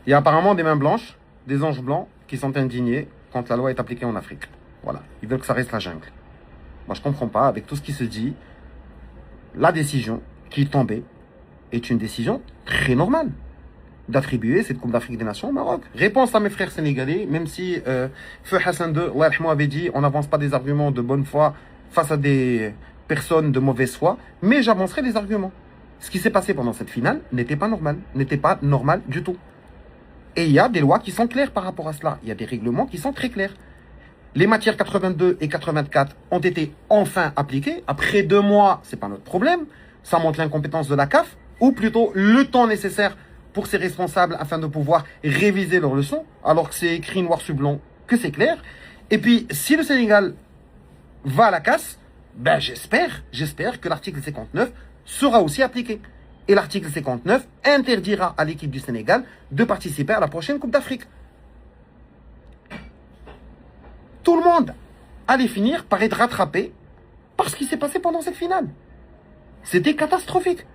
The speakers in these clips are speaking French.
Il y a apparemment des mains blanches, des anges blancs qui sont indignés quand la loi est appliquée en Afrique. Voilà. Ils veulent que ça reste la jungle. Moi, je ne comprends pas, avec tout ce qui se dit, la décision qui est tombée est une décision très normale d'attribuer cette Coupe d'Afrique des Nations au Maroc. Réponse à mes frères sénégalais, même si Feu Hassan II, avait dit on n'avance pas des arguments de bonne foi face à des personnes de mauvaise foi, mais j'avancerai des arguments. Ce qui s'est passé pendant cette finale n'était pas normal du tout. Et il y a des lois qui sont claires par rapport à cela. Il y a des règlements qui sont très clairs. Les matières 82 et 84 ont été enfin appliquées. Après 2 mois, c'est pas notre problème. Ça montre l'incompétence de la CAF, ou plutôt le temps nécessaire pour ses responsables afin de pouvoir réviser leurs leçons, alors que c'est écrit noir sur blanc, que c'est clair. Et puis, si le Sénégal va à la casse, ben j'espère que l'article 59 sera aussi appliqué. Et l'article 59 interdira à l'équipe du Sénégal de participer à la prochaine Coupe d'Afrique. Tout le monde allait finir par être rattrapé par ce qui s'est passé pendant cette finale. C'était catastrophique.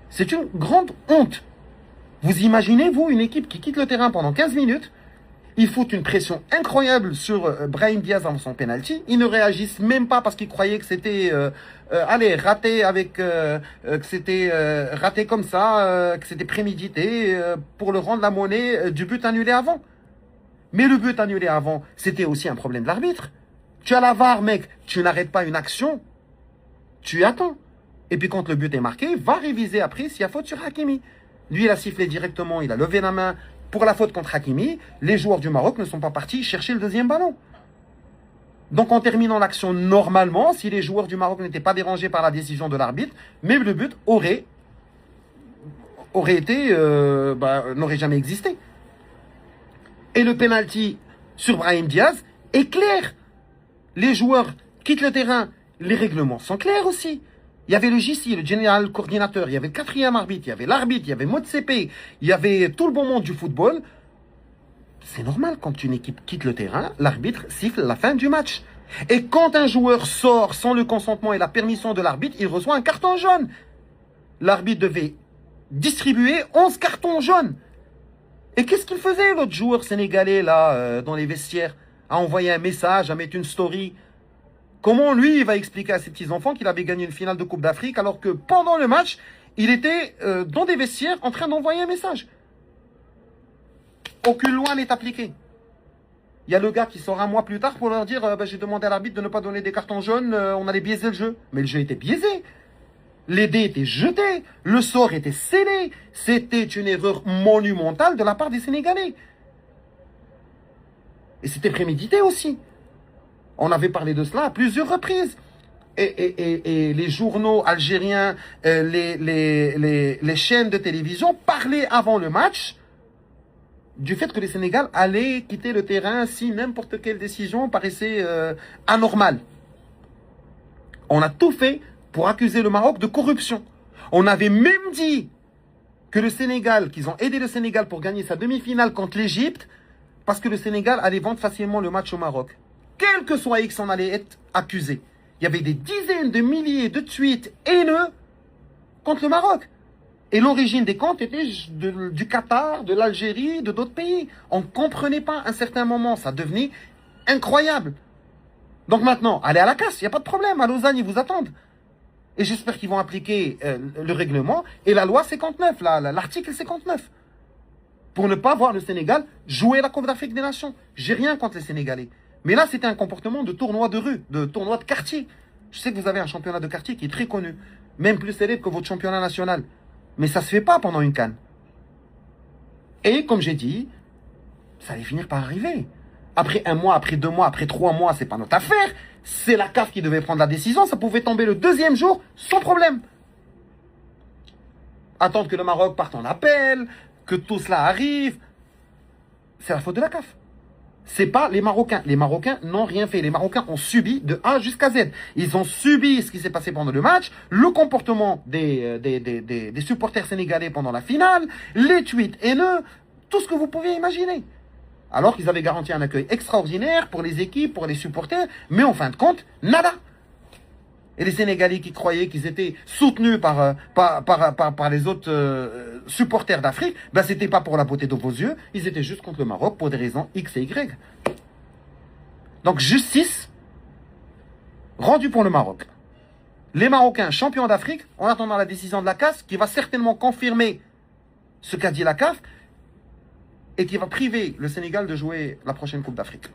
C'est une grande honte. Vous imaginez, vous, une équipe qui quitte le terrain pendant 15 minutes, ils foutent une pression incroyable sur Brahim Diaz avant son penalty. Ils ne réagissent même pas parce qu'ils croyaient que c'était raté avec que c'était raté comme ça, que c'était prémédité pour le rendre la monnaie du but annulé avant. Mais le but annulé avant, c'était aussi un problème de l'arbitre. Tu as la VAR, mec, tu n'arrêtes pas une action, tu attends. Et puis quand le but est marqué, va réviser après s'il y a faute sur Hakimi. Lui, il a sifflé directement, il a levé la main pour la faute contre Hakimi. Les joueurs du Maroc ne sont pas partis chercher le deuxième ballon. Donc en terminant l'action normalement, si les joueurs du Maroc n'étaient pas dérangés par la décision de l'arbitre, même le but n'aurait jamais existé. Et le penalty sur Brahim Diaz est clair. Les joueurs quittent le terrain. Les règlements sont clairs aussi. Il y avait le JC, le General Coordinateur, il y avait le 4e arbitre, il y avait l'arbitre, il y avait Motsepe, il y avait tout le bon monde du football. C'est normal, quand une équipe quitte le terrain, l'arbitre siffle la fin du match. Et quand un joueur sort sans le consentement et la permission de l'arbitre, il reçoit un carton jaune. L'arbitre devait distribuer 11 cartons jaunes. Et qu'est-ce qu'il faisait, l'autre joueur sénégalais, là, dans les vestiaires, à envoyer un message, à mettre une story? Comment lui, il va expliquer à ses petits-enfants qu'il avait gagné une finale de Coupe d'Afrique alors que pendant le match, il était dans des vestiaires en train d'envoyer un message? Aucune loi n'est appliquée. Il y a le gars qui sort un mois plus tard pour leur dire j'ai demandé à l'arbitre de ne pas donner des cartons jaunes, on allait biaiser le jeu. Mais le jeu était biaisé. Les dés étaient jetés, le sort était scellé. C'était une erreur monumentale de la part des Sénégalais. Et c'était prémédité aussi. On avait parlé de cela à plusieurs reprises. Et les journaux algériens, les chaînes de télévision parlaient avant le match du fait que le Sénégal allait quitter le terrain si n'importe quelle décision paraissait anormale. On a tout fait pour accuser le Maroc de corruption. On avait même dit que le Sénégal, qu'ils ont aidé le Sénégal pour gagner sa demi-finale contre l'Égypte, parce que le Sénégal allait vendre facilement le match au Maroc. Quel que soit X, on allait être accusé. Il y avait des dizaines de milliers de tweets haineux contre le Maroc. Et l'origine des comptes était du Qatar, de l'Algérie, de d'autres pays. On ne comprenait pas à un certain moment. Ça devenait incroyable. Donc maintenant, allez à la casse, il n'y a pas de problème. À Lausanne, ils vous attendent. Et j'espère qu'ils vont appliquer le règlement et la loi 59, l'article 59. Pour ne pas voir le Sénégal jouer la Coupe d'Afrique des Nations. J'ai rien contre les Sénégalais. Mais là, c'était un comportement de tournoi de rue, de tournoi de quartier. Je sais que vous avez un championnat de quartier qui est très connu. Même plus célèbre que votre championnat national. Mais ça ne se fait pas pendant une CAN. Et comme j'ai dit, ça allait finir par arriver. Après 1 mois, après 2 mois, après 3 mois, c'est pas notre affaire. C'est la CAF qui devait prendre la décision. Ça pouvait tomber le 2e jour sans problème. Attendre que le Maroc parte en appel, que tout cela arrive. C'est la faute de la CAF. C'est pas les Marocains. Les Marocains n'ont rien fait. Les Marocains ont subi de A jusqu'à Z. Ils ont subi ce qui s'est passé pendant le match, le comportement des supporters sénégalais pendant la finale, les tweets haineux, tout ce que vous pouvez imaginer. Alors qu'ils avaient garanti un accueil extraordinaire pour les équipes, pour les supporters, mais en fin de compte, nada. Et les Sénégalais qui croyaient qu'ils étaient soutenus par les autres supporters d'Afrique, ben c'était pas pour la beauté de vos yeux, ils étaient juste contre le Maroc pour des raisons X et Y. Donc justice rendue pour le Maroc. Les Marocains champions d'Afrique, en attendant la décision de la CAF, qui va certainement confirmer ce qu'a dit la CAF, et qui va priver le Sénégal de jouer la prochaine Coupe d'Afrique.